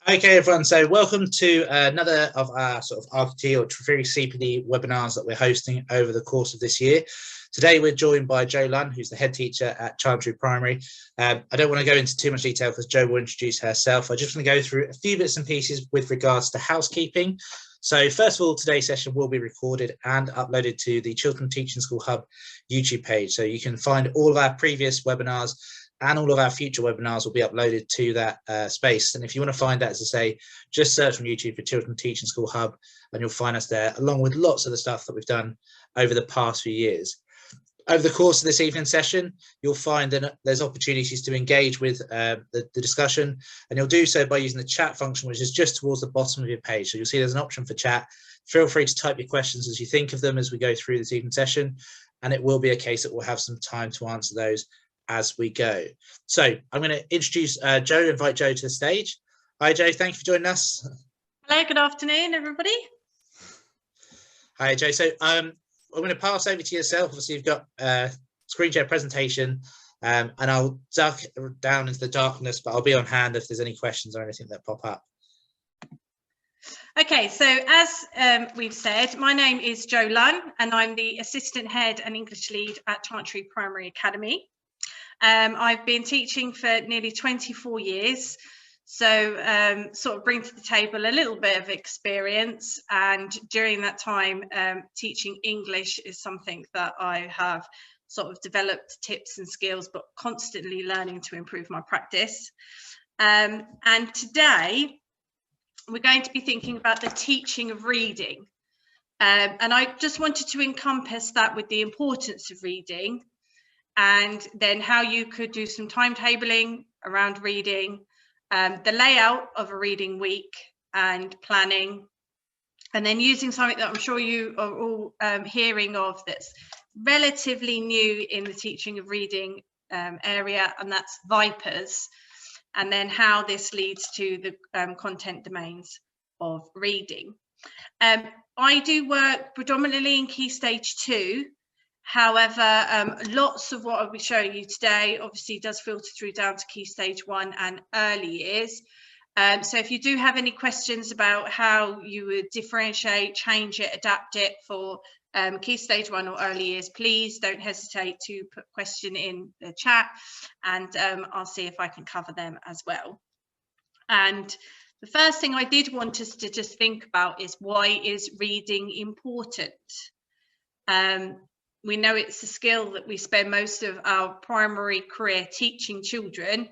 Okay, everyone. So welcome to another of our sort of RTD or Treveri CPD webinars that we're hosting over the course of this year. Today, we're joined by Joanne Lunn, who's the head teacher at Chantry Primary. I don't want to go into too much detail because Jo will introduce herself. I just want to go through a few bits and pieces with regards to housekeeping. So first of all, today's session will be recorded and uploaded to the Chiltern Teaching School Hub YouTube page. So you can find all of our previous webinars and all of our future webinars will be uploaded to that space. And if you want to find that, as I say, just search on YouTube for Chiltern Teaching School Hub and you'll find us there, along with lots of the stuff that we've done over the past few years. Over the course of this evening session, you'll find that there's opportunities to engage with the discussion, and you'll do so by using the chat function, which is just towards the bottom of your page. So you'll see there's an option for chat. Feel free to type your questions as you think of them as we go through this evening session, and it will be a case that we'll have some time to answer those as we go. So I'm going to introduce Jo, invite Jo to the stage. Hi, Jo, thank you for joining us. Hello, good afternoon, everybody. Hi, Jo. So I'm going to pass over to yourself. Obviously, you've got a screen share presentation, and I'll duck down into the darkness, but I'll be on hand if there's any questions or anything that pop up. Okay, so as we've said, my name is Jo Lunn, and I'm the Assistant Head and English Lead at Chantry Primary Academy. I've been teaching for nearly 24 years, so sort of bring to the table a little bit of experience, and during that time teaching English is something that I have sort of developed tips and skills, but constantly learning to improve my practice. And today we're going to be thinking about the teaching of reading, and I just wanted to encompass that with the importance of reading, and then how you could do some timetabling around reading, the layout of a reading week and planning, and then using something that I'm sure you are all hearing of that's relatively new in the teaching of reading area, and that's Vipers, and then how this leads to the content domains of reading. I do work predominantly in Key Stage 2. However, lots of what I'll be showing you today obviously does filter through down to Key Stage 1 and early years. So if you do have any questions about how you would differentiate, change it, adapt it for Key Stage 1 or early years, please don't hesitate to put a question in the chat, and I'll see if I can cover them as well. And the first thing I did want us to just think about is, why is reading important? We know it's a skill that we spend most of our primary career teaching children.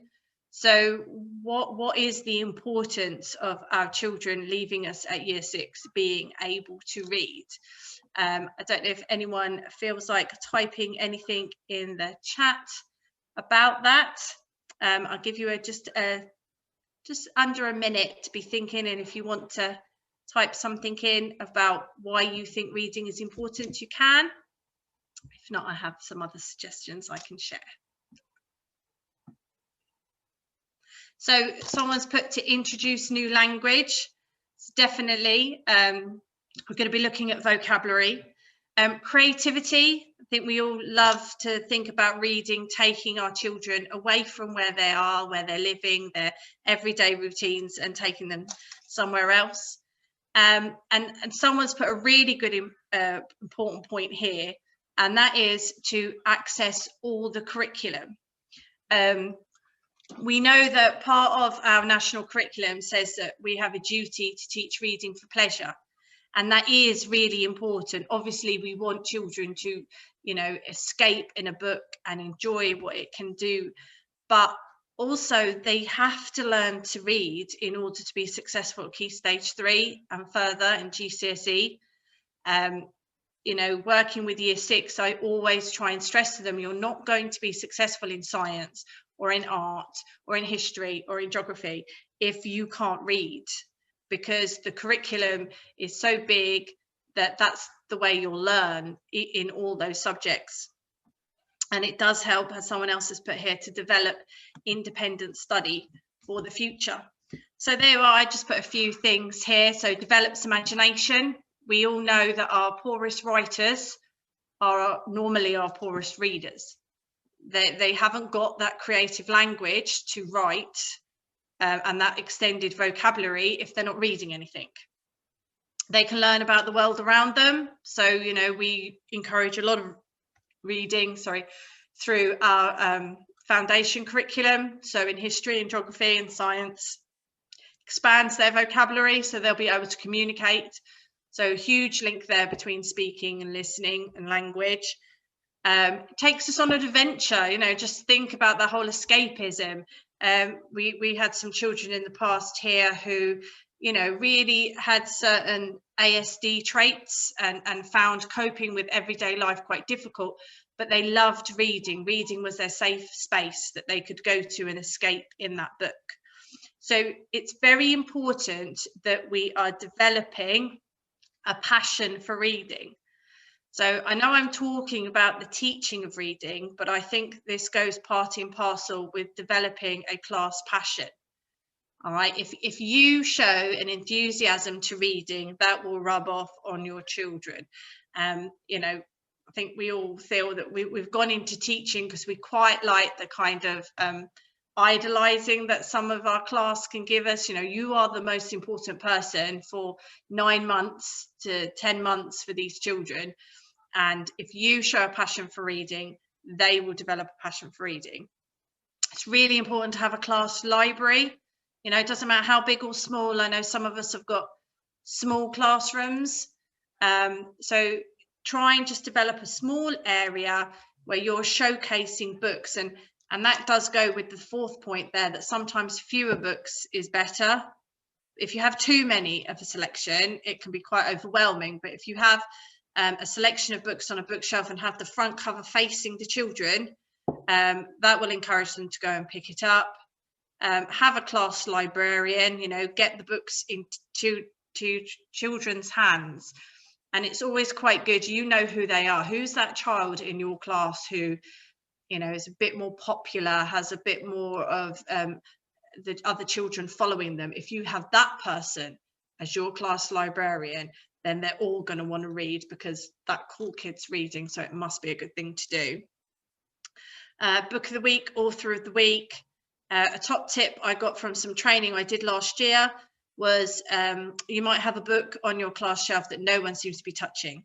So what is the importance of our children leaving us at year 6 being able to read? I don't know if anyone feels like typing anything in the chat about that. I'll give you just under a minute to be thinking, and if you want to type something in about why you think reading is important, you can. If not, I have some other suggestions I can share. So someone's put to introduce new language. It's definitely, we're going to be looking at vocabulary. Creativity, I think we all love to think about reading, taking our children away from where they are, where they're living, their everyday routines, and taking them somewhere else. And someone's put a really good important point here, and that is to access all the curriculum. We know that part of our national curriculum says that we have a duty to teach reading for pleasure, and that is really important. Obviously, we want children to, escape in a book and enjoy what it can do, but also they have to learn to read in order to be successful at Key Stage 3 and further in GCSE. Working with year 6, I always try and stress to them, you're not going to be successful in science or in art or in history or in geography if you can't read, because the curriculum is so big that that's the way you'll learn in all those subjects. And it does help, as someone else has put here, to develop independent study for the future. So there are, I just put a few things here. So develops imagination. We all know that our poorest writers are normally our poorest readers. They haven't got that creative language to write and that extended vocabulary if they're not reading anything. They can learn about the world around them. So, you know, we encourage a lot of reading, through our foundation curriculum. So in history and geography and science, expands their vocabulary so they'll be able to communicate. So huge link there between speaking and listening and language. Takes us on an adventure, you know, just think about the whole escapism. We had some children in the past here who, you know, really had certain ASD traits and found coping with everyday life quite difficult, but they loved reading. Reading was their safe space that they could go to and escape in that book. So it's very important that we are developing a passion for reading. So I know I'm talking about the teaching of reading, but I think this goes part and parcel with developing a class passion. All right, if you show an enthusiasm to reading, that will rub off on your children. You know, I think we all feel that we've gone into teaching because we quite like the kind of idolizing that some of our class can give us. You know, you are the most important person for 9 months to 10 months for these children. And if you show a passion for reading, they will develop a passion for reading. It's really important to have a class library. You know, it doesn't matter how big or small. I know some of us have got small classrooms. So try and just develop a small area where you're showcasing books. And that does go with the fourth point there, that sometimes fewer books is better. If you have too many of a selection, it can be quite overwhelming. But if you have a selection of books on a bookshelf and have the front cover facing the children, that will encourage them to go and pick it up. Have a class librarian, you know, get the books into children's hands. And it's always quite good, you know who they are. Who's that child in your class who, you know, is a bit more popular, has a bit more of the other children following them. If you have that person as your class librarian, then they're all going to want to read because that cool kid's reading, so it must be a good thing to do. Book of the week, author of the week. A top tip I got from some training I did last year was you might have a book on your class shelf that no one seems to be touching.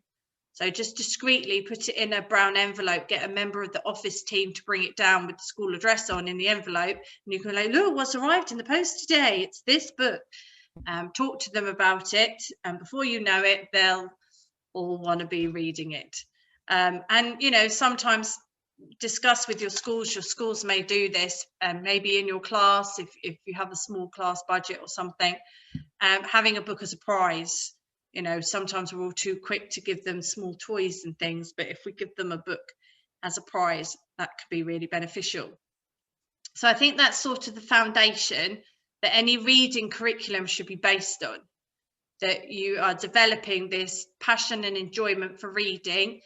So just discreetly put it in a brown envelope, get a member of the office team to bring it down with the school address on in the envelope, and you can like, look what's arrived in the post today, it's this book. Talk to them about it, and before you know it, they'll all want to be reading it. And you know, sometimes discuss with your schools may do this, maybe in your class, if you have a small class budget or something, having a book as a prize. You know, sometimes we're all too quick to give them small toys and things, but if we give them a book as a prize, that could be really beneficial. So I think that's sort of the foundation that any reading curriculum should be based on, that you are developing this passion and enjoyment for reading,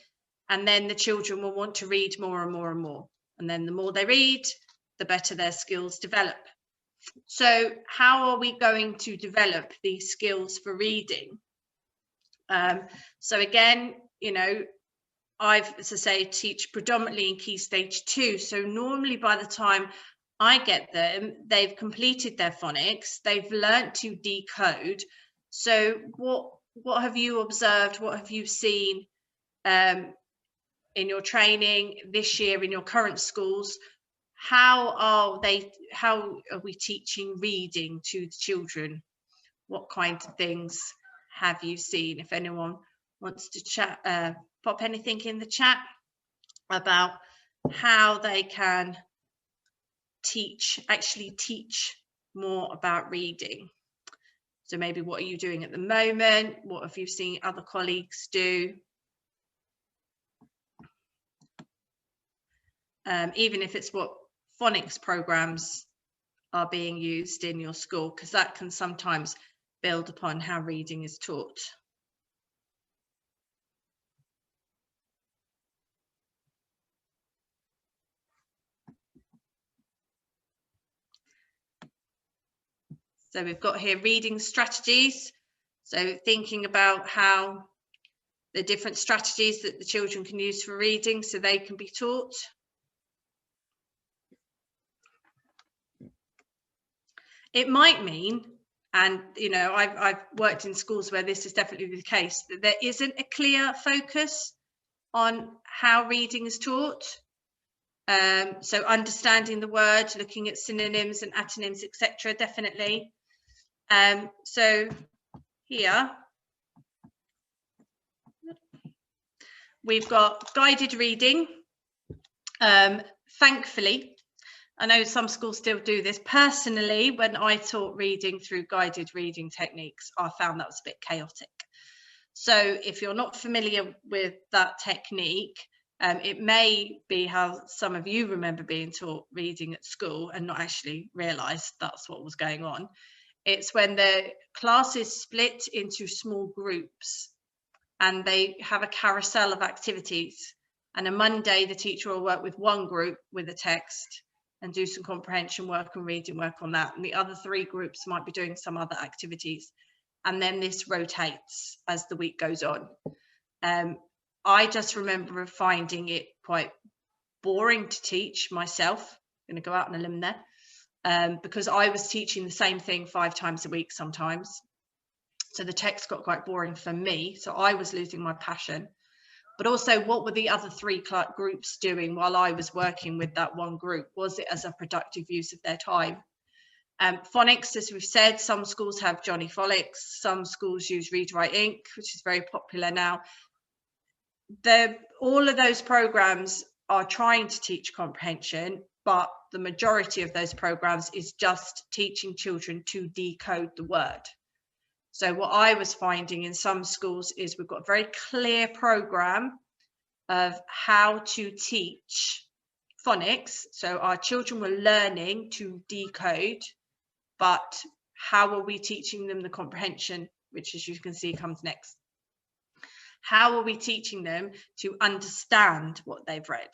and then the children will want to read more and more and more. And then the more they read, the better their skills develop. So how are we going to develop these skills for reading? So again, you know, I've, as I say, teach predominantly in Key Stage 2. So normally by the time I get them, they've completed their phonics, they've learnt to decode. So what have you observed? What have you seen in your training this year in your current schools? How are we teaching reading to the children? What kinds of things have you seen? If anyone wants to chat, pop anything in the chat about how they can actually teach more about reading. So maybe what are you doing at the moment? What have you seen other colleagues do? Even if it's what phonics programs are being used in your school, because that can sometimes build upon how reading is taught. So we've got here reading strategies. So thinking about how the different strategies that the children can use for reading so they can be taught. It might mean, and you know, I've worked in schools where this is definitely the case, that there isn't a clear focus on how reading is taught. So understanding the word, looking at synonyms and antonyms, etc. definitely. So here we've got guided reading. Thankfully, I know some schools still do this. Personally, when I taught reading through guided reading techniques, I found that was a bit chaotic. So if you're not familiar with that technique, it may be how some of you remember being taught reading at school and not actually realise that's what was going on. It's when the class is split into small groups and they have a carousel of activities. And on Monday, the teacher will work with one group with a text and do some comprehension work and reading work on that. And the other 3 groups might be doing some other activities. And then this rotates as the week goes on. I just remember finding it quite boring to teach myself. I'm going to go out on a limb there, because I was teaching the same thing 5 times a week sometimes. So the text got quite boring for me. So I was losing my passion. But also, what were the other 3 groups doing while I was working with that one group? Was it as a productive use of their time? Phonics, as we've said, some schools have Johnny Phonics, some schools use Read Write Inc, which is very popular now. All of those programs are trying to teach comprehension, but the majority of those programs is just teaching children to decode the word. So what I was finding in some schools is we've got a very clear program of how to teach phonics. So our children were learning to decode, but how are we teaching them the comprehension, which, as you can see, comes next. How are we teaching them to understand what they've read?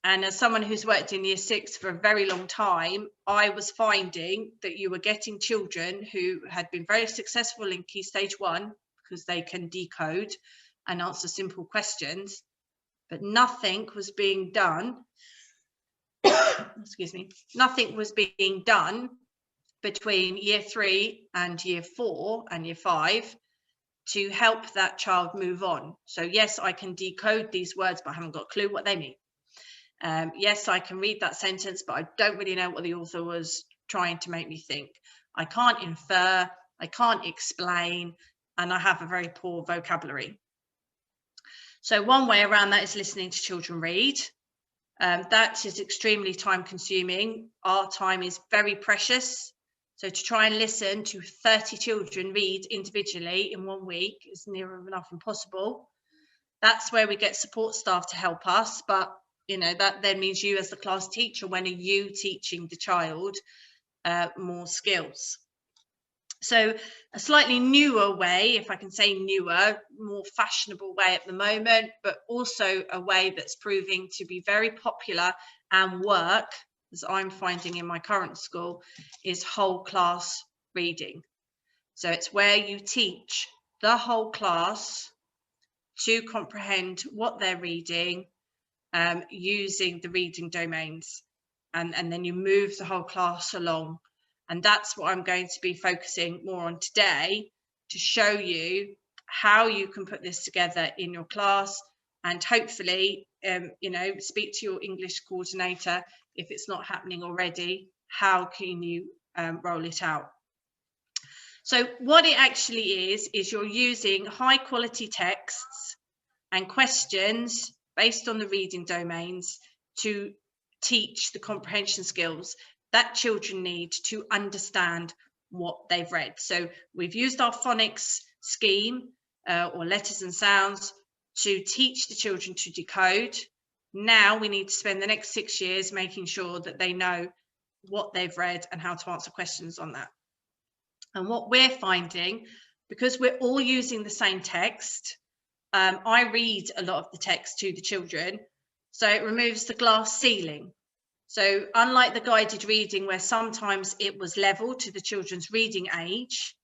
And as someone who's worked in Year 6 for a very long time, I was finding that you were getting children who had been very successful in Key Stage 1 because they can decode and answer simple questions, but nothing was being done, excuse me, nothing was being done between Year 3 and Year 4 and Year 5 to help that child move on. So yes, I can decode these words, but I haven't got a clue what they mean. Yes, I can read that sentence, but I don't really know what the author was trying to make me think. I can't infer, I can't explain, and I have a very poor vocabulary. So one way around that is listening to children read. That is extremely time consuming. Our time is very precious. So to try and listen to 30 children read individually in 1 week is near enough impossible. That's where we get support staff to help us, but you know, that then means you as the class teacher, when are you teaching the child more skills? So a slightly newer way, if I can say newer, more fashionable way at the moment, but also a way that's proving to be very popular and work, as I'm finding in my current school, is whole class reading. So it's where you teach the whole class to comprehend what they're reading, using the reading domains, and then you move the whole class along. And that's what I'm going to be focusing more on today, to show you how you can put this together in your class, and hopefully you know, speak to your English coordinator if it's not happening already. How can you roll it out? So what it actually is you're using high quality texts and questions based on the reading domains to teach the comprehension skills that children need to understand what they've read. So we've used our phonics scheme or letters and sounds to teach the children to decode. Now we need to spend the next 6 years making sure that they know what they've read and how to answer questions on that. And what we're finding, because we're all using the same text, I read a lot of the text to the children, so it removes the glass ceiling. So unlike the guided reading where sometimes it was level to the children's reading age,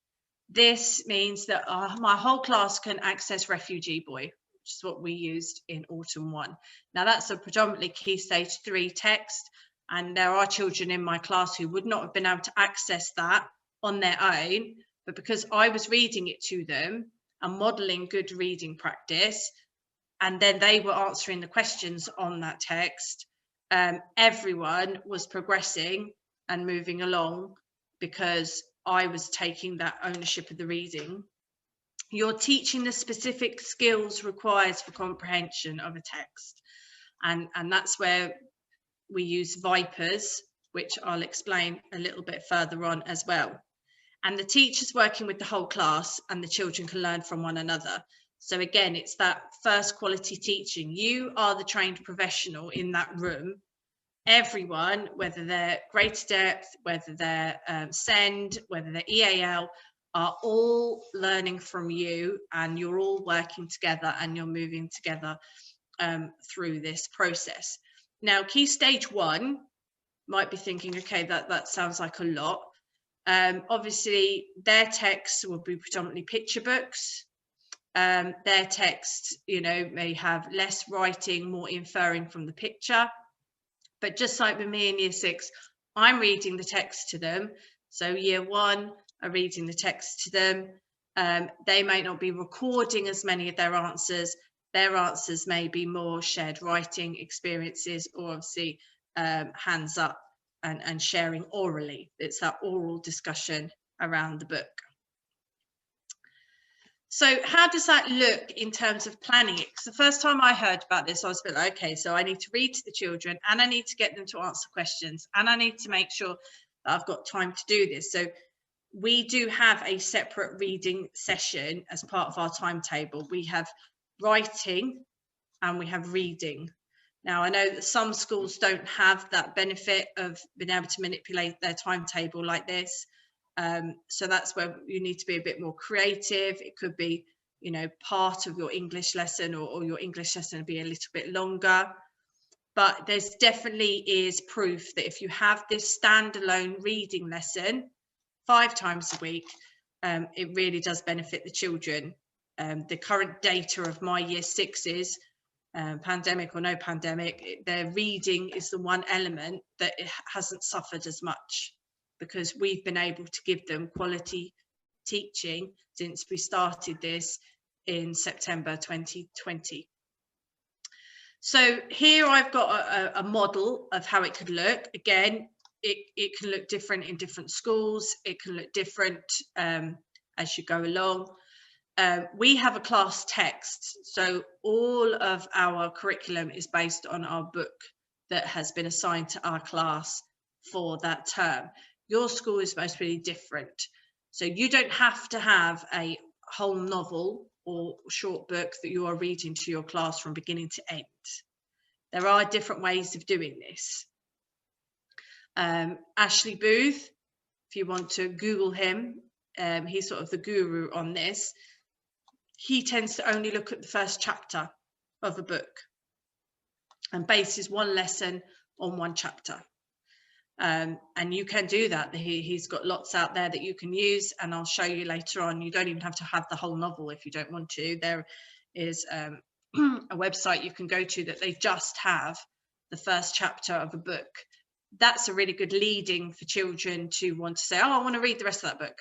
this means that my whole class can access Refugee Boy, which is what we used in Autumn 1. Now that's a predominantly Key Stage 3 text, And there are children in my class who would not have been able to access that on their own, but because I was reading it to them and modelling good reading practice, and then they were answering the questions on that text, everyone was progressing and moving along because I was taking that ownership of the reading. You're teaching the specific skills required for comprehension of a text. And that's where we use Vipers, which I'll explain a little bit further on as well. And the teacher's working with the whole class, and the children can learn from one another. So again, it's that first quality teaching. You are the trained professional in that room. Everyone, whether they're greater depth, whether they're SEND, whether they're EAL, are all learning from you, and you're all working together and you're moving together through this process. Now, Key Stage 1 might be thinking, okay, that sounds like a lot. Obviously, their texts will be predominantly picture books. Their text, may have less writing, more inferring from the picture. But just like with me in Year 6, I'm reading the text to them. So Year 1 are reading the text to them. They may not be recording as many of their answers. Their answers may be more shared writing experiences, or obviously hands up and sharing orally. It's that oral discussion around the book. So how does that look in terms of planning it? Because the first time I heard about this, I was a bit like, okay, so I need to read to the children, and I need to get them to answer questions, and I need to make sure that I've got time to do this. So we do have a separate reading session as part of our timetable. We have writing and we have reading. Now, I know that some schools don't have that benefit of being able to manipulate their timetable like this. So that's where you need to be a bit more creative. It could be, part of your English lesson, or your English lesson will be a little bit longer. But there's definitely is proof that if you have this standalone reading lesson 5 times a week, it really does benefit the children. The current data of my Year 6s, pandemic or no pandemic, their reading is the one element that it hasn't suffered as much, because we've been able to give them quality teaching since we started this in September 2020. So here I've got a model of how it could look. Again, it can look different in different schools. It can look different as you go along. We have a class text, so all of our curriculum is based on our book that has been assigned to our class for that term. Your school is most really different, so you don't have to have a whole novel or short book that you are reading to your class from beginning to end. There are different ways of doing this. Ashley Booth, if you want to Google him, he's sort of the guru on this. He tends to only look at the first chapter of a book and bases one lesson on one chapter. And you can do that. He's got lots out there that you can use, and I'll show you later on. You don't even have to have the whole novel if you don't want to. There is a website you can go to that they just have the first chapter of a book. That's a really good leading for children to want to say, oh, I want to read the rest of that book.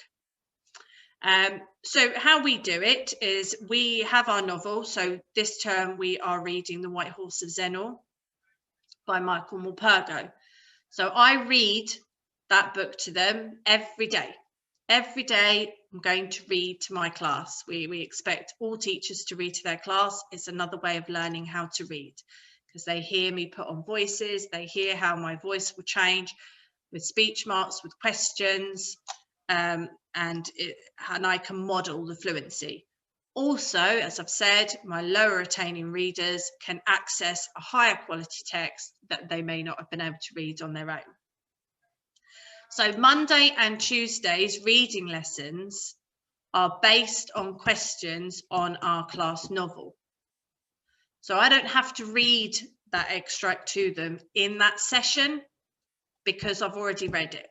So how we do it is we have our novel. So this term we are reading The White Horse of Zennor by Michael Morpurgo. So I read that book to them every day. Every day I'm going to read to my class. We expect all teachers to read to their class. It's another way of learning how to read, because they hear me put on voices. They hear how my voice will change with speech marks, with questions, and I can model the fluency. Also, as I've said, my lower attaining readers can access a higher quality text that they may not have been able to read on their own. So Monday and Tuesday's reading lessons are based on questions on our class novel. So I don't have to read that extract to them in that session because I've already read it.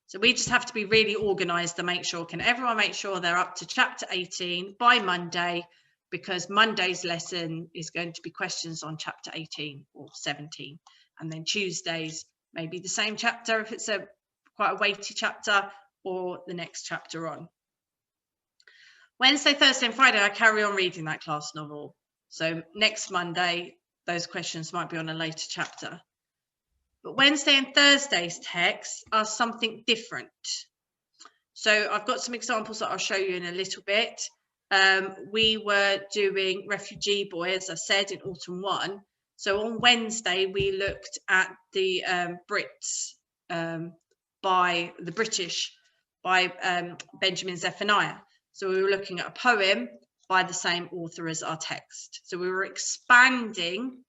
So we just have to be really organised to make sure, can everyone make sure they're up to chapter 18 by Monday, because Monday's lesson is going to be questions on chapter 18 or 17, and then Tuesday's maybe the same chapter if it's quite a weighty chapter, or the next chapter on. Wednesday, Thursday and Friday, I carry on reading that class novel. So next Monday, those questions might be on a later chapter. But Wednesday and Thursday's texts are something different. So I've got some examples that I'll show you in a little bit. We were doing Refugee Boy, as I said, in Autumn 1. So on Wednesday, we looked at the Brits by the British by Benjamin Zephaniah. So we were looking at a poem by the same author as our text. So we were expanding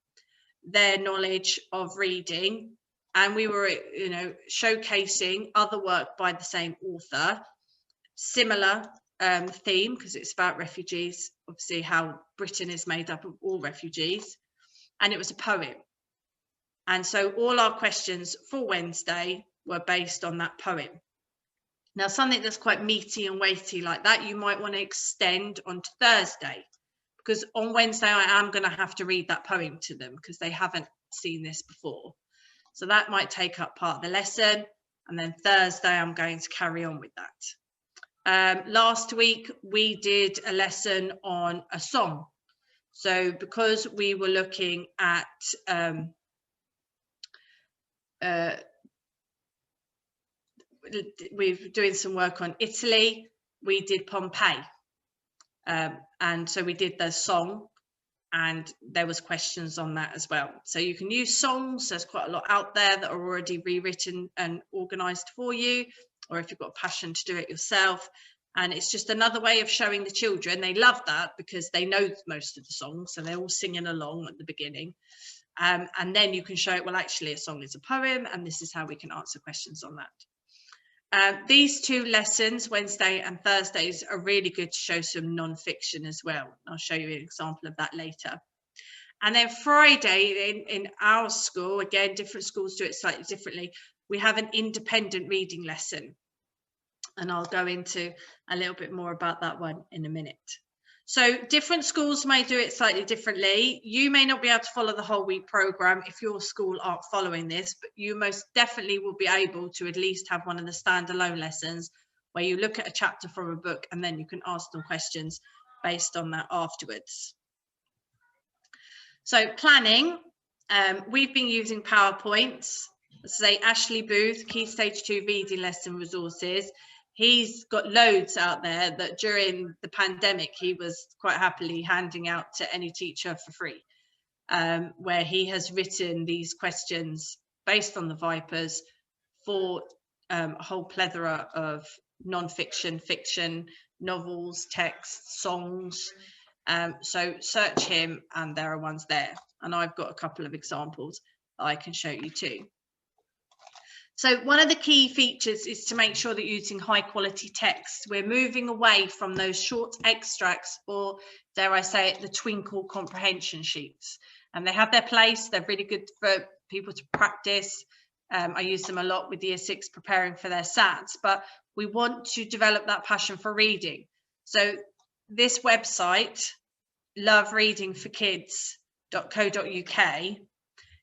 their knowledge of reading, and we were, you know, showcasing other work by the same author, similar theme, because it's about refugees, obviously how Britain is made up of all refugees, and it was a poem. And so all our questions for Wednesday were based on that poem. Now, something that's quite meaty and weighty like that, you might want to extend onto Thursday, because on Wednesday I am going to have to read that poem to them because they haven't seen this before. So that might take up part of the lesson, and then Thursday I'm going to carry on with that. Last week we did a lesson on a song. So because we were looking at we're doing some work on Italy, we did Pompeii, and so we did the song, and there was questions on that as well. So you can use songs. There's quite a lot out there that are already rewritten and organised for you, or if you've got a passion to do it yourself. And it's just another way of showing the children. They love that because they know most of the songs, so they're all singing along at the beginning. And then you can show it, well, actually a song is a poem, and this is how we can answer questions on that. These two lessons, Wednesday and Thursdays, are really good to show some non-fiction as well. I'll show you an example of that later. And then Friday in our school, again, different schools do it slightly differently, we have an independent reading lesson. And I'll go into a little bit more about that one in a minute. So different schools may do it slightly differently. You may not be able to follow the whole week programme if your school aren't following this, but you most definitely will be able to at least have one of the standalone lessons where you look at a chapter from a book and then you can ask them questions based on that afterwards. So planning, we've been using PowerPoints. Say Ashley Booth, Key Stage 2 reading lesson resources. He's got loads out there that during the pandemic, he was quite happily handing out to any teacher for free, where he has written these questions based on the Vipers for a whole plethora of non-fiction, fiction, novels, texts, songs. So search him and there are ones there. And I've got a couple of examples that I can show you too. So one of the key features is to make sure that you're using high quality text. We're moving away from those short extracts, or dare I say it, the twinkle comprehension sheets. And they have their place. They're really good for people to practice. I use them a lot with Year 6 preparing for their SATs, but we want to develop that passion for reading. So this website, lovereadingforkids.co.uk,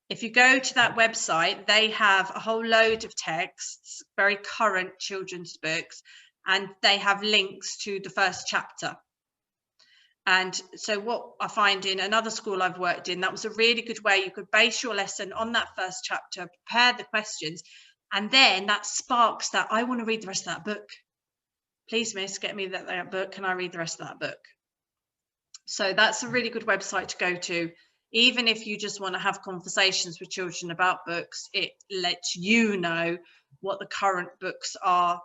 if you go to that website, they have a whole load of texts, very current children's books, and they have links to the first chapter. And so what I find in another school I've worked in, that was a really good way you could base your lesson on that first chapter, prepare the questions, and then that sparks that, I want to read the rest of that book. Please, miss, get me that book. Can I read the rest of that book? So that's a really good website to go to. Even if you just want to have conversations with children about books, it lets you know what the current books are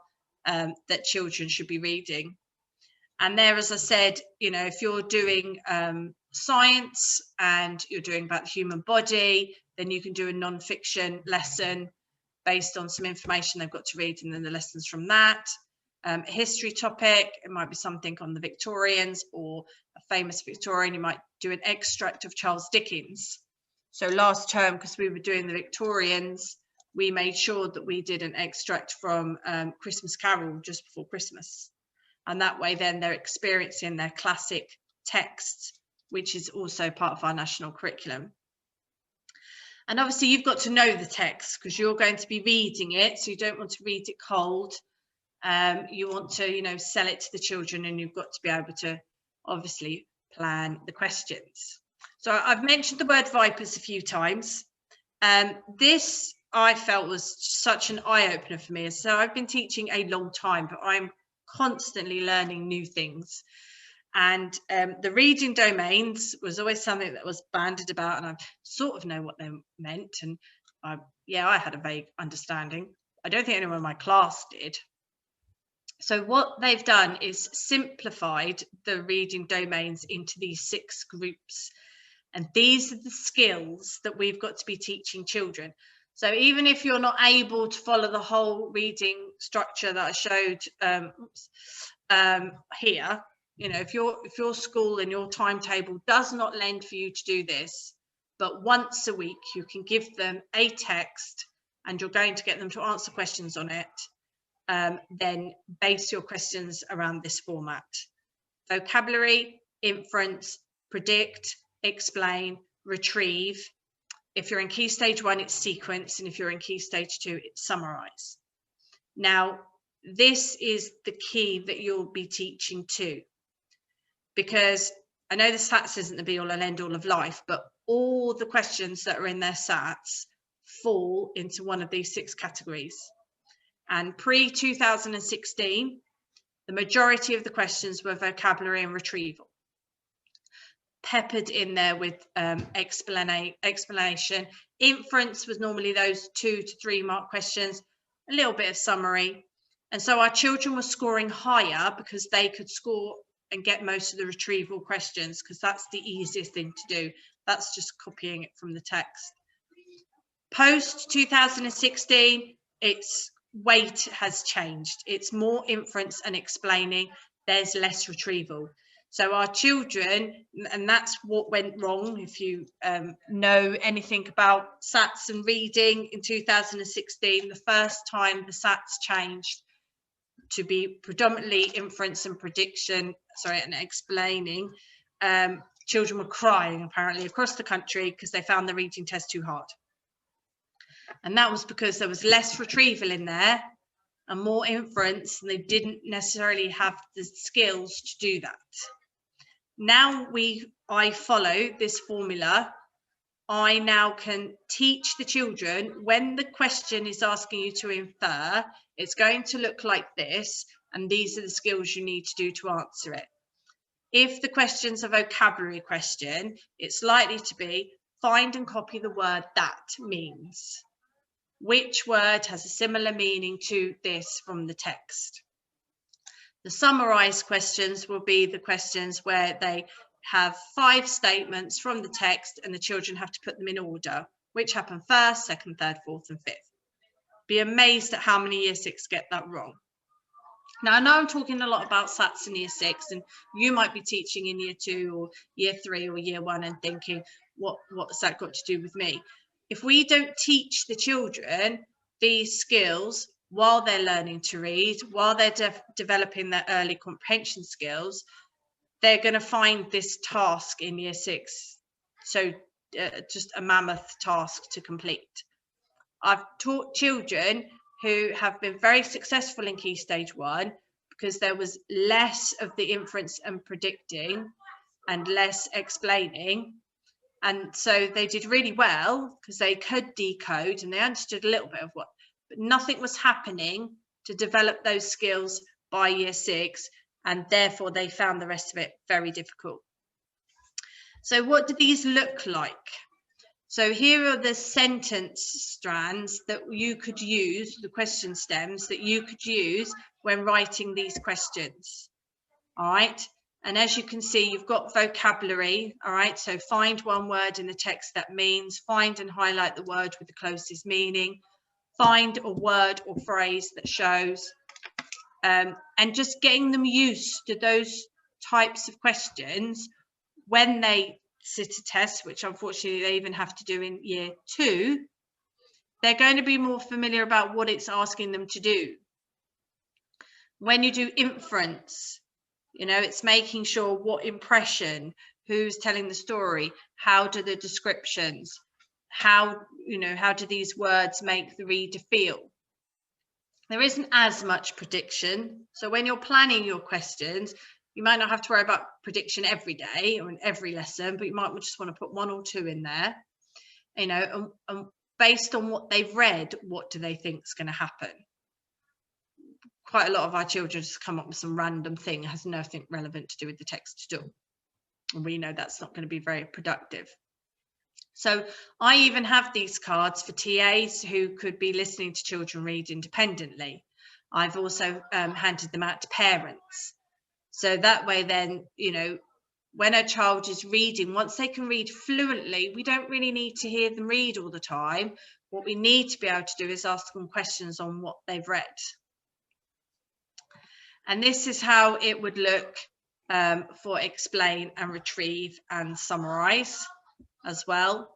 that children should be reading. And there, as I said, you know, if you're doing science and you're doing about the human body, then you can do a non-fiction lesson based on some information they've got to read and then the lessons from that. A history topic, it might be something on the Victorians or a famous Victorian. You might do an extract of Charles Dickens. So last term, because we were doing the Victorians, we made sure that we did an extract from Christmas Carol just before Christmas. And that way then they're experiencing their classic text, which is also part of our national curriculum. And obviously you've got to know the text because you're going to be reading it, so you don't want to read it cold. You want to, you know, sell it to the children, and you've got to be able to obviously plan the questions. So I've mentioned the word vipers a few times. This I felt was such an eye-opener for me. So I've been teaching a long time, but I'm constantly learning new things. And the reading domains was always something that was bandied about, and I sort of know what they meant. And yeah, I had a vague understanding. I don't think anyone in my class did. So what they've done is simplified the reading domains into these 6 groups. And these are the skills that we've got to be teaching children. So even if you're not able to follow the whole reading structure that I showed here, you know, if your school and your timetable does not lend for you to do this, but once a week you can give them a text and you're going to get them to answer questions on it, then base your questions around this format. Vocabulary, inference, predict, explain, retrieve. If you're in Key Stage 1, it's sequence, and if you're in Key Stage 2, it's summarize. Now, this is the key that you'll be teaching to, because I know the SATs isn't the be all and end all of life, but all the questions that are in their SATs fall into one of these 6 categories. And pre-2016, the majority of the questions were vocabulary and retrieval, peppered in there with explanation. Inference was normally those 2 to 3 mark questions, a little bit of summary. And so our children were scoring higher because they could score and get most of the retrieval questions, because that's the easiest thing to do. That's just copying it from the text. Post 2016, its weight has changed. It's more inference and explaining. There's less retrieval. So our children, and that's what went wrong. If you know anything about SATs and reading in 2016, the first time the SATs changed to be predominantly inference and prediction, and explaining, children were crying apparently across the country because they found the reading test too hard. And that was because there was less retrieval in there and more inference, and they didn't necessarily have the skills to do that. Now I follow this formula. I now can teach the children, when the question is asking you to infer, it's going to look like this, and these are the skills you need to do to answer it. If the question's a vocabulary question, it's likely to be find and copy the word that means. Which word has a similar meaning to this from the text? The summarized questions will be the questions where they have 5 statements from the text and the children have to put them in order, which happen first, second, third, fourth and fifth. Be amazed at how many Year 6 get that wrong. Now, I know I'm talking a lot about SATs in Year 6, and you might be teaching in Year 2 or Year 3 or Year 1 and thinking, what's that got to do with me? If we don't teach the children these skills while they're learning to read, while they're developing their early comprehension skills, they're going to find this task in Year 6 so just a mammoth task to complete. I've taught children who have been very successful in Key Stage 1 because there was less of the inference and predicting and less explaining. And so they did really well because they could decode and they understood a little bit of what, but nothing was happening to develop those skills by Year 6, and therefore they found the rest of it very difficult. So what do these look like? So here are the sentence strands that you could use, the question stems that you could use when writing these questions. All right. And as you can see, you've got vocabulary. All right. So find one word in the text that means, find and highlight the word with the closest meaning, find a word or phrase that shows, and just getting them used to those types of questions when they sit a test, which unfortunately they even have to do in Year 2, they're going to be more familiar about what it's asking them to do. When you do inference, you know, it's making sure what impression, who's telling the story, how do the descriptions, how do these words make the reader feel? There isn't as much prediction. So when you're planning your questions, you might not have to worry about prediction every day or in every lesson, but you might just want to put 1 or 2 in there, and based on what they've read, what do they think is going to happen? Quite a lot of our children just come up with some random thing, has nothing relevant to do with the text at all. And we know that's not going to be very productive. So I even have these cards for TAs who could be listening to children read independently. I've also handed them out to parents. So that way then, when a child is reading, once they can read fluently, we don't really need to hear them read all the time. What we need to be able to do is ask them questions on what they've read. And this is how it would look for explain and retrieve and summarize as well.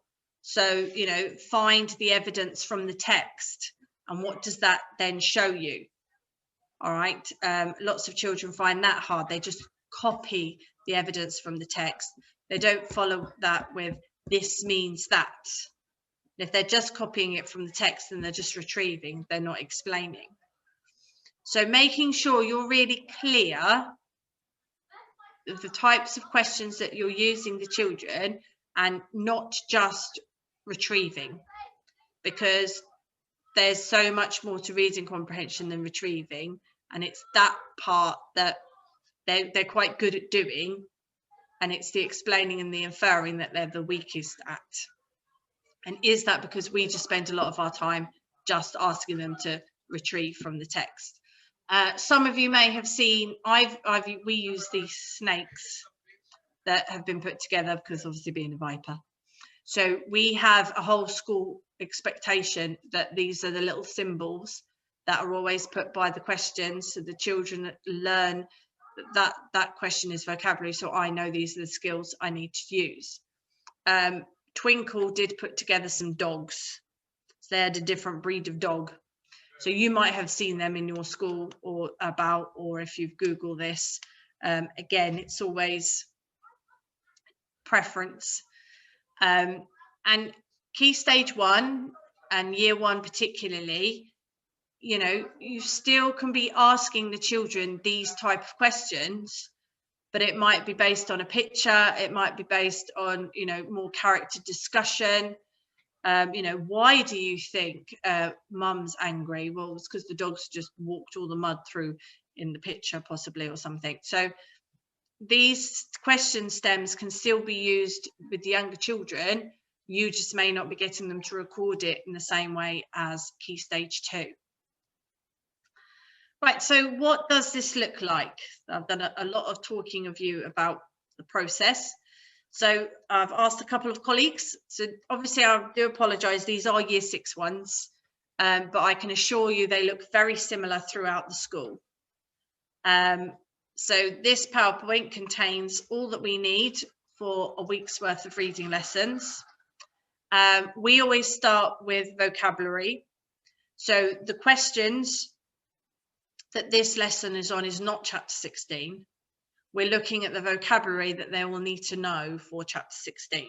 So, find the evidence from the text, and what does that then show you? All right. Lots of children find that hard. They just copy the evidence from the text. They don't follow that with this means that. If they're just copying it from the text and they're just retrieving, they're not explaining. So making sure you're really clear of the types of questions that you're using the children, and not just retrieving, because there's so much more to reading comprehension than retrieving, and it's that part that they're quite good at doing, and it's the explaining and the inferring that they're the weakest at. And is that because we just spend a lot of our time just asking them to retrieve from the text? Some of you may have seen, we use these snakes that have been put together, because obviously being a viper. So we have a whole school expectation that these are the little symbols that are always put by the questions, so the children learn that question is vocabulary, so I know these are the skills I need to use. Twinkle did put together some dogs. So they had a different breed of dog. So you might have seen them in your school or if you've Googled this. Again, it's always preference. And Key Stage 1 and Year 1 particularly, you still can be asking the children these type of questions, but it might be based on a picture, it might be based on, more character discussion. Why do you think mum's angry? Well, it's because the dog's just walked all the mud through in the picture, possibly, or something. So these question stems can still be used with the younger children. You just may not be getting them to record it in the same way as Key Stage 2. Right, so what does this look like? I've done a lot of talking of you about the process. So I've asked a couple of colleagues. So obviously I do apologise, these are Year 6 ones, but I can assure you they look very similar throughout the school. So this PowerPoint contains all that we need for a week's worth of reading lessons. We always start with vocabulary. So the questions that this lesson is on is not chapter 16. We're looking at the vocabulary that they will need to know for chapter 16.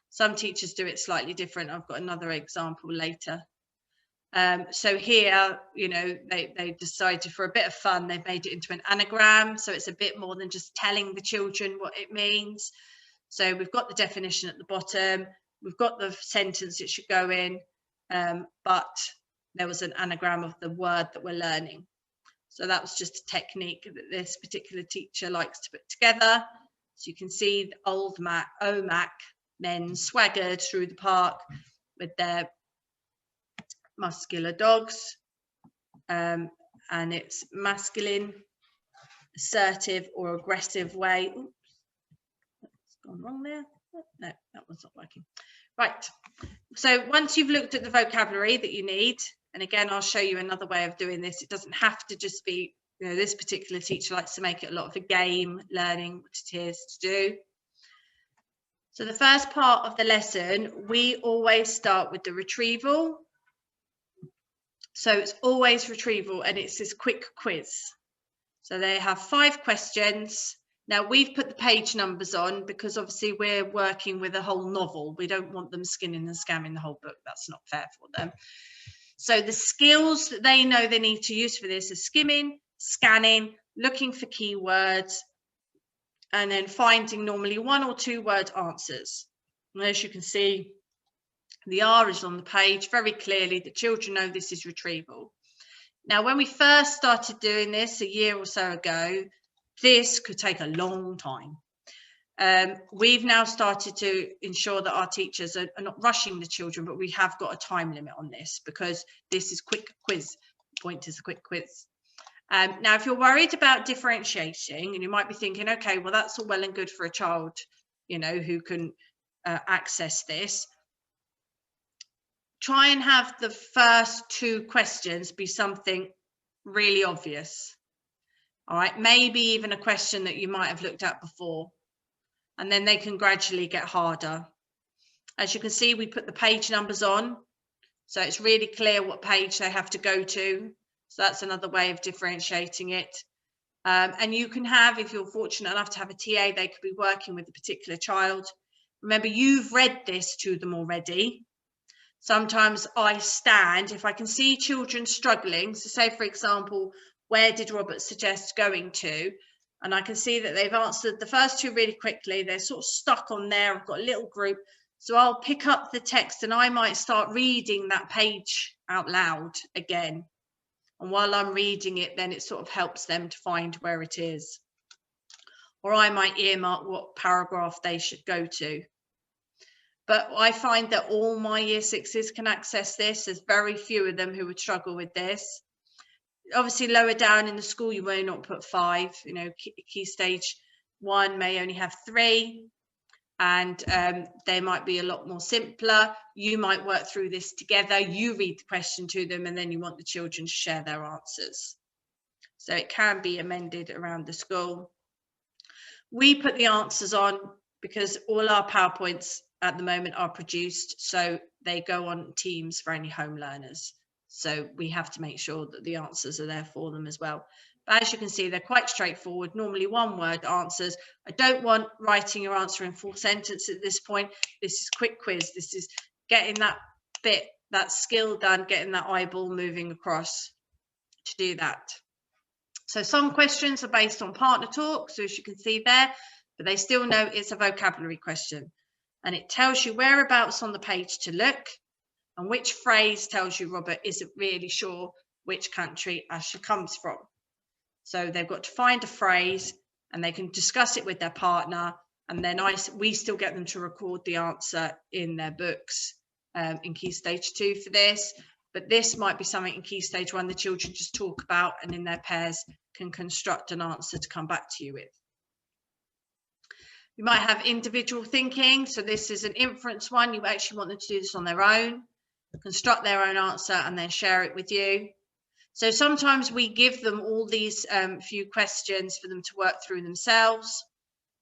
Some teachers do it slightly different. I've got another example later. So here, they decided for a bit of fun, they've made it into an anagram. So it's a bit more than just telling the children what it means. So we've got the definition at the bottom. We've got the sentence it should go in, but there was an anagram of the word that we're learning. So that was just a technique that this particular teacher likes to put together. So you can see the old OMAC men swaggered through the park with their muscular dogs, and it's masculine, assertive or aggressive way. Oops, that's gone wrong there. No, that one's not working. Right, so once you've looked at the vocabulary that you need, and again, I'll show you another way of doing this. It doesn't have to just be, this particular teacher likes to make it a lot of a game, learning what it is to do. So the first part of the lesson, we always start with the retrieval. So it's always retrieval, and it's this quick quiz. So they have 5 questions. Now, we've put the page numbers on because obviously we're working with a whole novel. We don't want them skinning and scamming the whole book. That's not fair for them. So the skills that they know they need to use for this are skimming, scanning, looking for keywords, and then finding normally 1 or 2 word answers. And as you can see, the R is on the page very clearly. The children know this is retrieval. Now, when we first started doing this a year or so ago, this could take a long time. We've now started to ensure that our teachers are not rushing the children, but we have got a time limit on this because this is quick quiz. Point is a quick quiz. Now, if you're worried about differentiating, and you might be thinking, okay, well, that's all well and good for a child, you know, who can access this. Try and have the first 2 questions be something really obvious. All right, maybe even a question that you might have looked at before, and then they can gradually get harder. As you can see, we put the page numbers on, so it's really clear what page they have to go to. So that's another way of differentiating it. And you can have, if you're fortunate enough to have a TA, they could be working with a particular child. Remember, you've read this to them already. Sometimes I stand, if I can see children struggling, so say, for example, where did Robert suggest going to? And I can see that they've answered the first 2 really quickly. They're sort of stuck on there. I've got a little group. So I'll pick up the text and I might start reading that page out loud again. And while I'm reading it, then it sort of helps them to find where it is. Or I might earmark what paragraph they should go to. But I find that all my year 6s can access this. There's very few of them who would struggle with this. Obviously, lower down in the school, you may not put 5. You know, key stage 1 may only have 3, and they might be a lot more simpler. You might work through this together. You read the question to them, and then you want the children to share their answers. So it can be amended around the school. We put the answers on because all our PowerPoints at the moment are produced, so they go on Teams for any home learners. So we have to make sure that the answers are there for them as well. But as you can see, they're quite straightforward, normally 1-word answers. I don't want writing your answer in full sentence at this point. This is quick quiz. This is getting that bit, that skill done, getting that eyeball moving across to do that. So some questions are based on partner talk, so as you can see there, but they still know it's a vocabulary question. And it tells you whereabouts on the page to look, and which phrase tells you Robert isn't really sure which country Asha comes from. So they've got to find a phrase and they can discuss it with their partner, and then we still get them to record the answer in their books in Key Stage 2 for this. But this might be something in Key Stage 1 the children just talk about and in their pairs can construct an answer to come back to you with. You might have individual thinking. So this is an inference one. You actually want them to do this on their own, construct their own answer and then share it with you. So sometimes we give them all these few questions for them to work through themselves.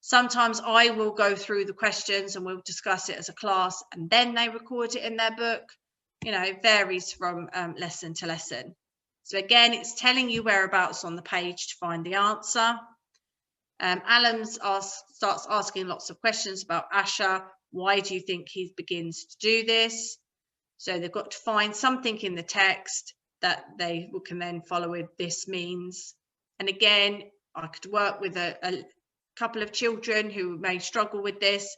Sometimes I will go through the questions and we'll discuss it as a class and then they record it in their book. You know, it varies from lesson to lesson. So again, it's telling you whereabouts on the page to find the answer. Alan starts asking lots of questions about Asha. Why do you think he begins to do this? So they've got to find something in the text that they can then follow with this means. And again, I could work with a couple of children who may struggle with this.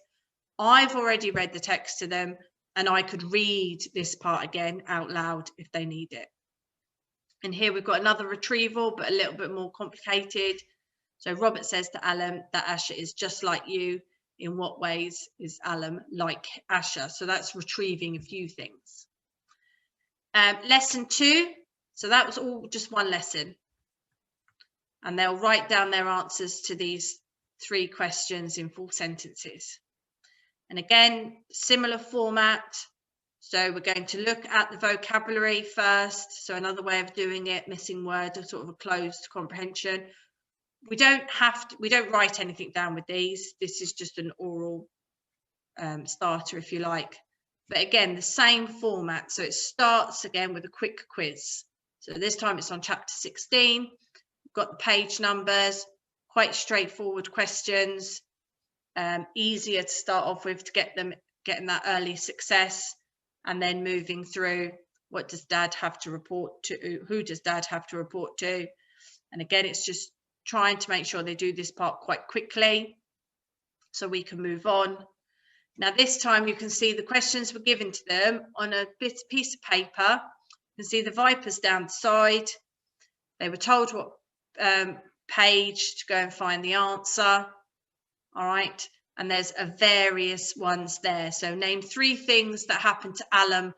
I've already read the text to them and I could read this part again out loud if they need it. And here we've got another retrieval, but a little bit more complicated. So Robert says to Alan that Asha is just like you. In what ways is Alan like Asha? So that's retrieving a few things. Lesson 2. So that was all just one lesson. And they'll write down their answers to these 3 questions in full sentences. And again, similar format. So we're going to look at the vocabulary first. So another way of doing it, missing word or sort of a closed comprehension. We don't write anything down with these. This is just an oral starter, if you like. But again, the same format. So it starts again with a quick quiz. So this time it's on chapter 16. We've got the page numbers. quite straightforward questions, easier to start off with to getting that early success, and then moving through what does dad have to report to, who does dad have to report to. And again, it's just trying to make sure they do this part quite quickly so we can move on. Now this time you can see the questions were given to them on a piece of paper. You can see the vipers down the side. They were told what page to go and find the answer. All right, and there's a various ones there. So name 3 things that happened to Alan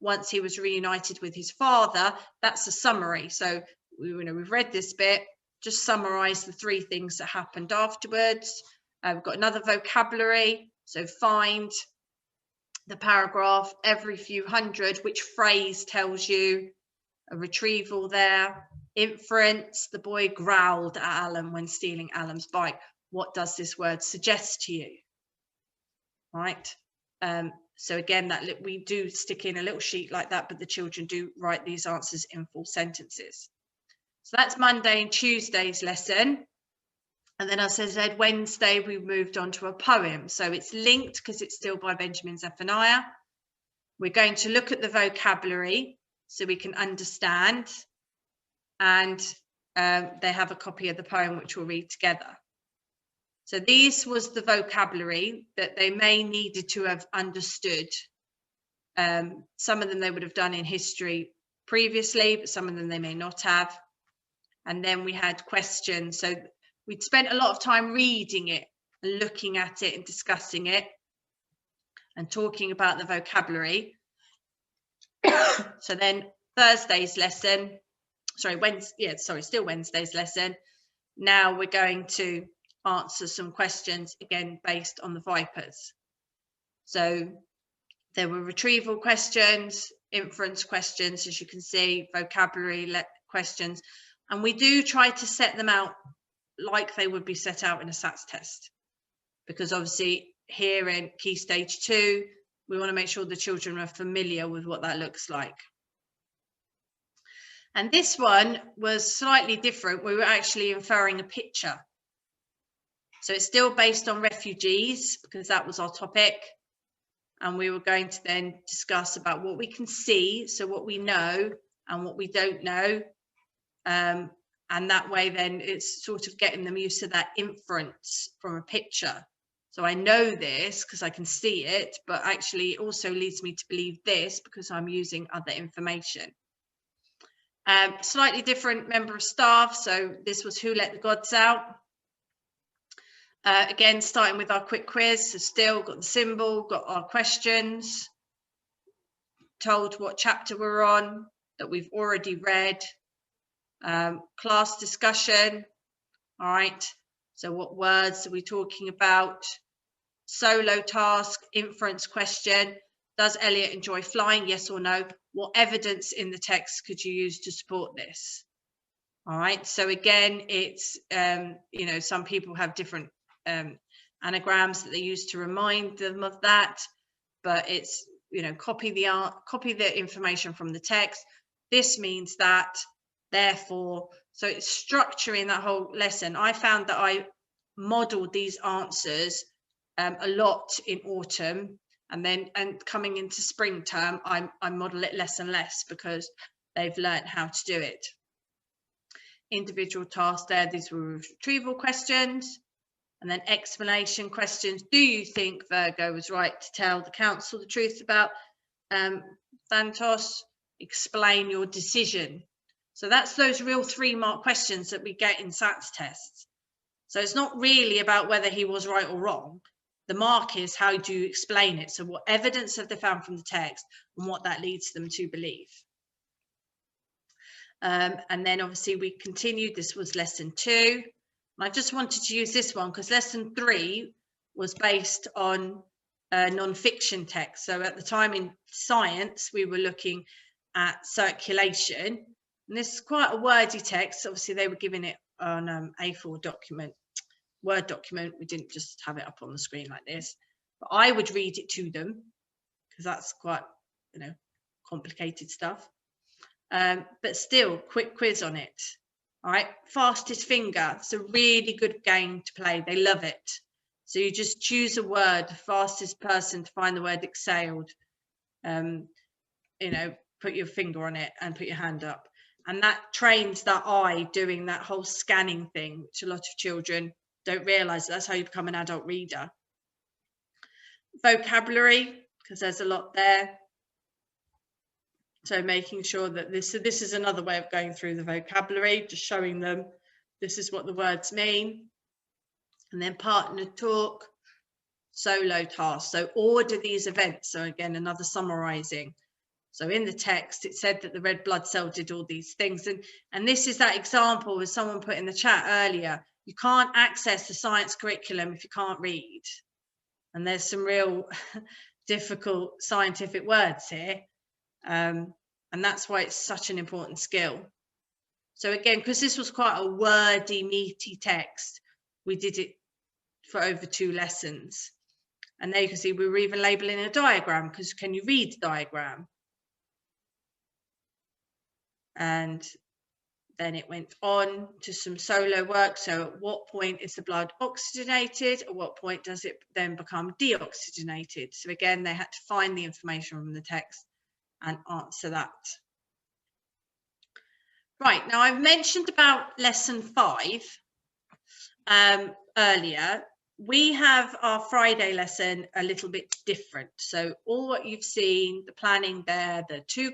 once he was reunited with his father. That's a summary. So we've read this bit, just summarize the 3 things that happened afterwards. We've got another vocabulary. So find the paragraph every few hundred, which phrase tells you. A retrieval there. Inference, the boy growled at Alan when stealing Alan's bike. What does this word suggest to you? Right. So again, that we do stick in a little sheet like that, but the children do write these answers in full sentences. So that's Monday and Tuesday's lesson. And then as I said, Wednesday, we moved on to a poem. So it's linked because it's still by Benjamin Zephaniah. We're going to look at the vocabulary so we can understand. And they have a copy of the poem, which we'll read together. So this was the vocabulary that they may needed to have understood. Some of them they would have done in history previously, but some of them they may not have. And then we had questions. So we'd spent a lot of time reading it and looking at it and discussing it and talking about the vocabulary. So then Thursday's lesson, still Wednesday's lesson. Now we're going to answer some questions, again, based on the vipers. So there were retrieval questions, inference questions, as you can see, vocabulary questions. And we do try to set them out like they would be set out in a SATS test, because obviously here in Key Stage 2, we want to make sure the children are familiar with what that looks like. And this one was slightly different. We were actually inferring a picture. So it's still based on refugees, because that was our topic. And we were going to then discuss about what we can see, so what we know and what we don't know. And that way then it's sort of getting them used to that inference from a picture. So I know this because I can see it, but actually it also leads me to believe this because I'm using other information. Slightly different member of staff. So this was Who Let the Gods Out? Again, starting with our quick quiz. So still got the symbol, got our questions, told what chapter we're on, that we've already read. Class discussion. All right. So what words are we talking about? Solo task, inference question. Does Elliot enjoy flying? Yes or no? What evidence in the text could you use to support this? All right. So again, it's, some people have different anagrams that they use to remind them of that, but it's, copy the information from the text. This means that, therefore, so it's structuring that whole lesson. I found that I modeled these answers a lot in autumn, and coming into spring term, I model it less and less because they've learned how to do it. Individual tasks there, these were retrieval questions. And then explanation questions. Do you think Virgo was right to tell the council the truth about Thantos? Explain your decision. So that's those real 3-mark questions that we get in SATS tests. So it's not really about whether he was right or wrong. The mark is how do you explain it? So what evidence have they found from the text and what that leads them to believe? And then obviously we continued. This was lesson 2. I just wanted to use this one because lesson 3 was based on non-fiction text. So at the time in science, we were looking at circulation. And this is quite a wordy text. Obviously, they were giving it on A4 document, Word document. We didn't just have it up on the screen like this. But I would read it to them because that's quite, complicated stuff. But still, quick quiz on it. All right, fastest finger. It's a really good game to play. They love it. So you just choose a word, the fastest person to find the word exhaled. You know, put your finger on it and put your hand up. And that trains that eye doing that whole scanning thing, which a lot of children don't realise. That's how you become an adult reader. Vocabulary, because there's a lot there. So making sure that this is another way of going through the vocabulary, just showing them this is what the words mean. And then partner talk, solo task. So order these events. So again, another summarising. So in the text, it said that the red blood cell did all these things. And this is that example, as someone put in the chat earlier, you can't access the science curriculum if you can't read. And there's some real difficult scientific words here. And that's why it's such an important skill. So again, because this was quite a wordy, meaty text, we did it for over 2 lessons. And there you can see we were even labeling a diagram, because can you read the diagram? And then it went on to some solo work. So at what point is the blood oxygenated? At what point does it then become deoxygenated? So again, they had to find the information from the text and answer that. Right, now I've mentioned about lesson 5 earlier. We have our Friday lesson a little bit different. So all what you've seen, the planning there, the 2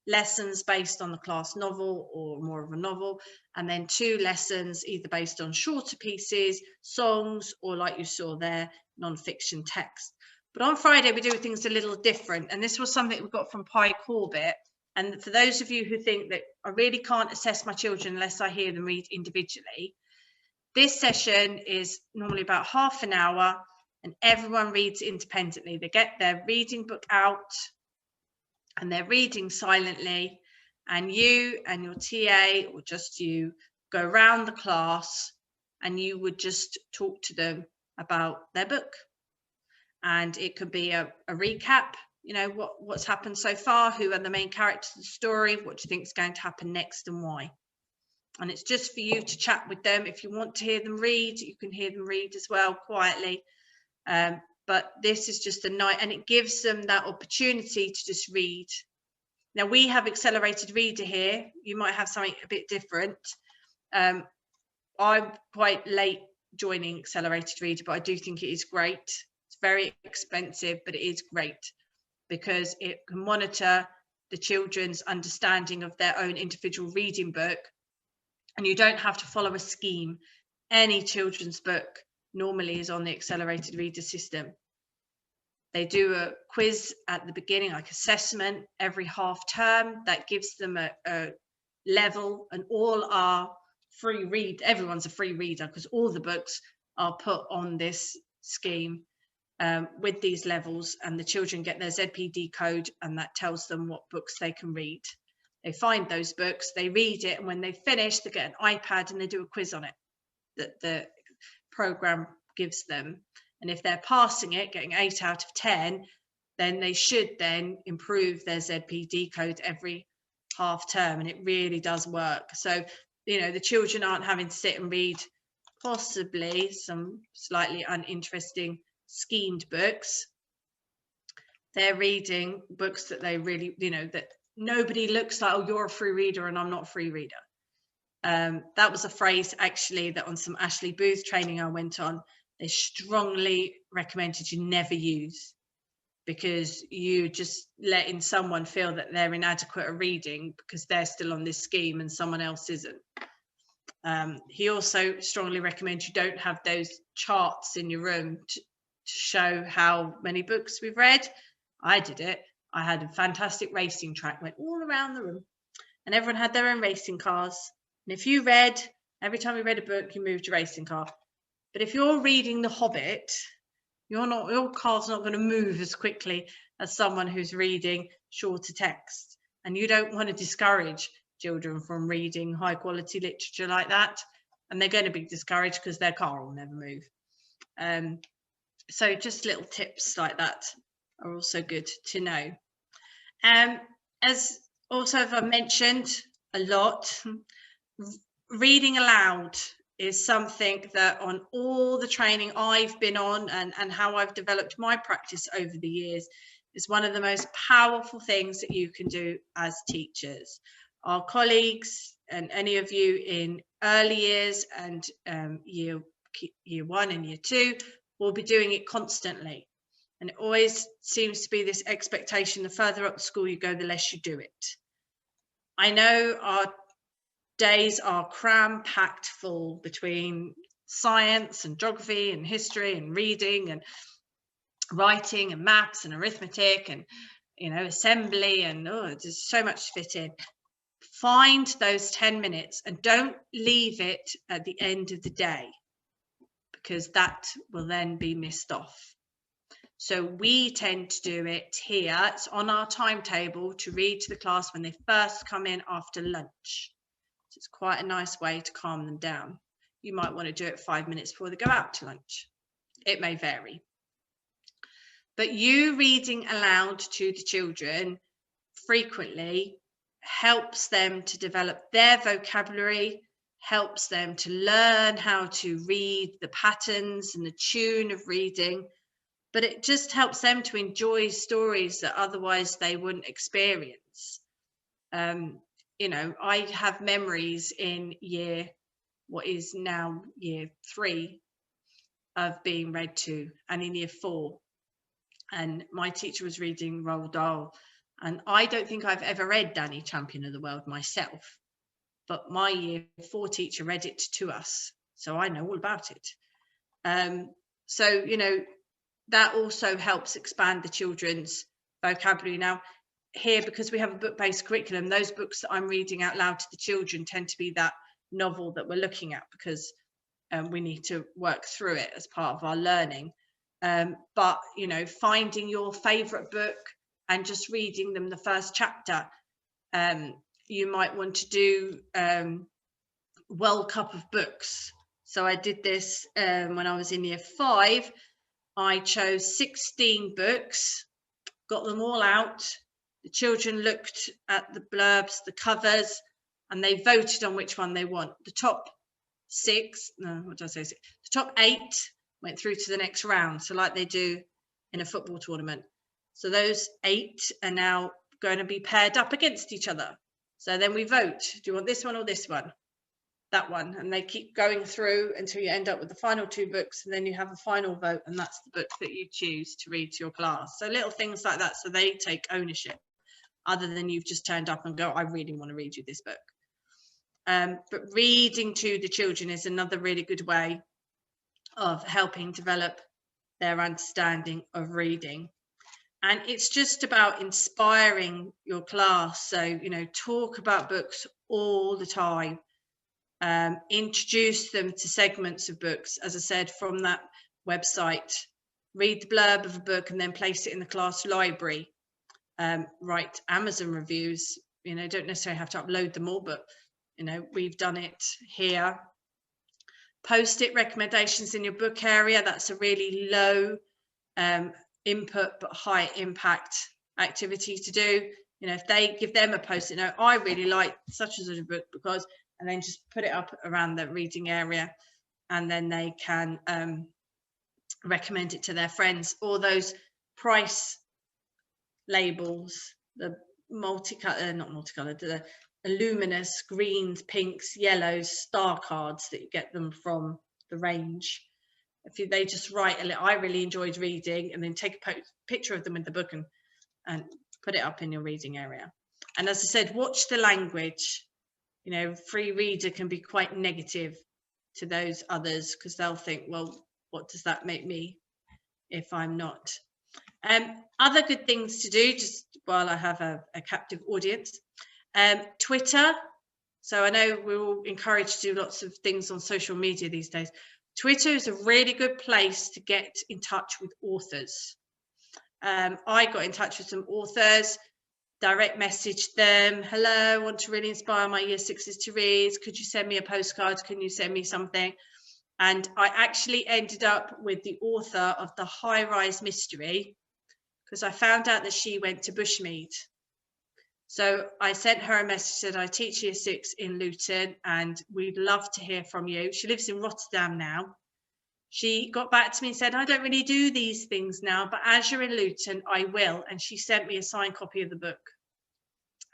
lessons based on the class novel or more of a novel, and then 2 lessons either based on shorter pieces, songs, or like you saw there, non-fiction text. But on Friday, we do things a little different. And this was something we got from Pi Corbett. And for those of you who think that I really can't assess my children unless I hear them read individually, this session is normally about half an hour and everyone reads independently. They get their reading book out and they're reading silently, and you and your TA, or just you, go around the class and you would just talk to them about their book. And it could be a recap, you know, what's happened so far, who are the main characters of the story, what do you think is going to happen next and why. And it's just for you to chat with them. If you want to hear them read, you can hear them read as well quietly. But this is just a night, and it gives them that opportunity to just read. Now we have accelerated reader here. You might have something a bit different. I'm quite late joining accelerated reader, but I do think it is great. It's very expensive, but it is great because it can monitor the children's understanding of their own individual reading book. And you don't have to follow a scheme. Any children's book normally is on the accelerated reader system. They do a quiz at the beginning, like assessment, every half term. That gives them a level, and all are free read. Everyone's a free reader because all the books are put on this scheme with these levels, and the children get their ZPD code, and that tells them what books they can read. They find those books, they read it, and when they finish, they get an iPad and they do a quiz on it that the program gives them. And if they're passing it, getting 8 out of 10, then they should then improve their ZPD code every half term, and it really does work. So, you know, the children aren't having to sit and read possibly some slightly uninteresting schemed books. They're reading books that they really, you know, that nobody looks like, oh, you're a free reader and I'm not a free reader. That was a phrase actually that on some Ashley Booth training I went on, they strongly recommended you never use, because you just letting someone feel that they're inadequate at reading because they're still on this scheme and someone else isn't. He also strongly recommends you don't have those charts in your room to show how many books we've read. I did it. I had a fantastic racing track, went all around the room, and everyone had their own racing cars. And if you read, every time you read a book, you moved your racing car. But if you're reading The Hobbit, your car's not going to move as quickly as someone who's reading shorter text. And you don't want to discourage children from reading high quality literature like that. And they're going to be discouraged because their car will never move. So just little tips like that are also good to know. As also I've mentioned a lot, reading aloud is something that on all the training I've been on and how I've developed my practice over the years is one of the most powerful things that you can do as teachers. Our colleagues and any of you in early years and year 1 and year 2 will be doing it constantly. And it always seems to be this expectation, the further up the school you go, the less you do it. I know our days are cram-packed full between science and geography and history and reading and writing and maths and arithmetic and, you know, assembly, and there's so much to fit in. Find those 10 minutes and don't leave it at the end of the day, because that will then be missed off. So we tend to do it here. It's on our timetable to read to the class when they first come in after lunch. So it's quite a nice way to calm them down. You might want to do it 5 minutes before they go out to lunch. It may vary. But you reading aloud to the children frequently helps them to develop their vocabulary, helps them to learn how to read the patterns and the tune of reading, but it just helps them to enjoy stories that otherwise they wouldn't experience. You know, I have memories in what is now year 3 of being read to, and in year 4. And my teacher was reading Roald Dahl. And I don't think I've ever read Danny, Champion of the World myself, but my year 4 teacher read it to us. So I know all about it. So, you know, that also helps expand the children's vocabulary. Now, here, because we have a book-based curriculum, those books that I'm reading out loud to the children tend to be that novel that we're looking at, because we need to work through it as part of our learning. But, you know, finding your favourite book and just reading them the first chapter. You might want to do World Cup of books. So I did this when I was in year 5. I chose 16 books, got them all out. The children looked at the blurbs, the covers, and they voted on which one they want. The top 6, no, what did I say? The top 8 went through to the next round. So like they do in a football tournament. So those 8 are now going to be paired up against each other. So then we vote. Do you want this one or this one? That one. And they keep going through until you end up with the final 2 books, and then you have a final vote, and that's the book that you choose to read to your class. So little things like that, so they take ownership, other than you've just turned up and go, I really want to read you this book. But reading to the children is another really good way of helping develop their understanding of reading. And it's just about inspiring your class. So, you know, talk about books all the time. Introduce them to segments of books, as I said, from that website. Read the blurb of a book and then place it in the class library. Write Amazon reviews. You know, don't necessarily have to upload them all, but, you know, we've done it here. Post-it recommendations in your book area. That's a really low input but high impact activity to do. You know, if they give them a post-it note, I really like such as a book because, and then just put it up around the reading area, and then they can recommend it to their friends. Or those price labels, the the luminous greens, pinks, yellows, star cards that you get them from the range. If they just write a little, I really enjoyed reading, and then take a picture of them in the book and put it up in your reading area. And as I said, watch the language. You know, free reader can be quite negative to those others, because they'll think, well, what does that make me if I'm not? Other good things to do, just while I have a captive audience. Twitter. So I know we're all encouraged to do lots of things on social media these days. Twitter is a really good place to get in touch with authors. I got in touch with some authors, direct messaged them. Hello, I want to really inspire my year 6s to read. Could you send me a postcard? Can you send me something? And I actually ended up with the author of The High Rise Mystery, because I found out that she went to Bushmead. So I sent her a message, said I teach year 6 in Luton and we'd love to hear from you. She lives in Rotterdam now. She got back to me and said, I don't really do these things now, but as you're in Luton, I will. And she sent me a signed copy of the book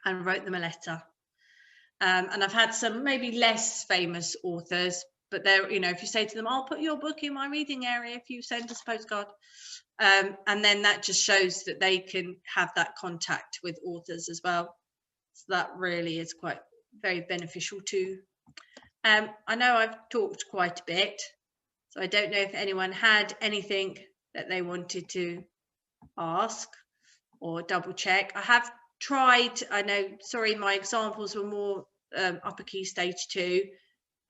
and wrote them a letter. And I've had some maybe less famous authors, but they're, you know, if you say to them, I'll put your book in my reading area if you send us a postcard. And then that just shows that they can have that contact with authors as well. So that really is quite very beneficial too. I know I've talked quite a bit, so I don't know if anyone had anything that they wanted to ask or double check. I have tried, I know, sorry, my examples were more upper key stage 2,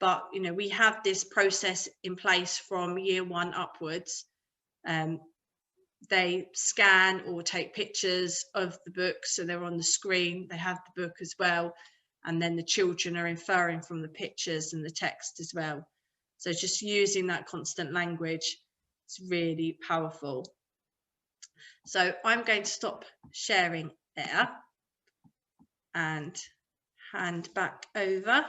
but you know, we have this process in place from year 1 upwards. They scan or take pictures of the book, so they're on the screen, they have the book as well, and then the children are inferring from the pictures and the text as well. So just using that constant language is really powerful. So I'm going to stop sharing there and hand back over.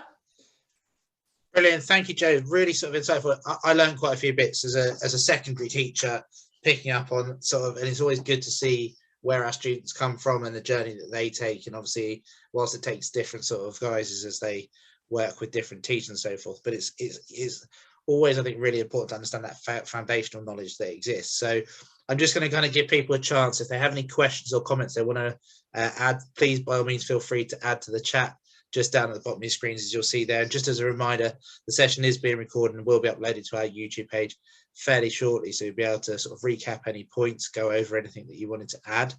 Brilliant, thank you, Jo. Really sort of insightful. I learned quite a few bits as a secondary teacher, picking up on sort of, and it's always good to see where our students come from and the journey that they take. And obviously, whilst it takes different sort of guises as they work with different teachers and so forth, but it's always, I think, really important to understand that foundational knowledge that exists. So I'm just going to kind of give people a chance. If they have any questions or comments they want to add, please, by all means, feel free to add to the chat just down at the bottom of your screens, as you'll see there. And just as a reminder, the session is being recorded and will be uploaded to our YouTube page fairly shortly, so you'll be able to sort of recap any points, go over anything that you wanted to add.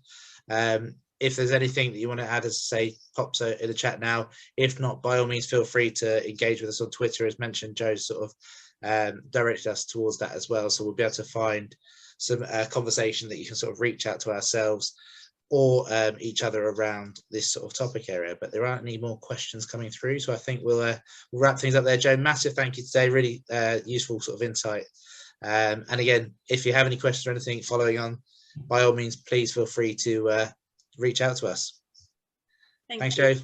If there's anything that you want to add, as I say, pop so in the chat now. If not, by all means, feel free to engage with us on Twitter. As mentioned, Joe sort of directed us towards that as well, so we'll be able to find some conversation that you can sort of reach out to ourselves or each other around this sort of topic area. But there aren't any more questions coming through, so I think we'll wrap things up there. Joe, massive thank you today, really useful sort of insight. And again, if you have any questions or anything following on, by all means, please feel free to reach out to us. Thanks, Joe.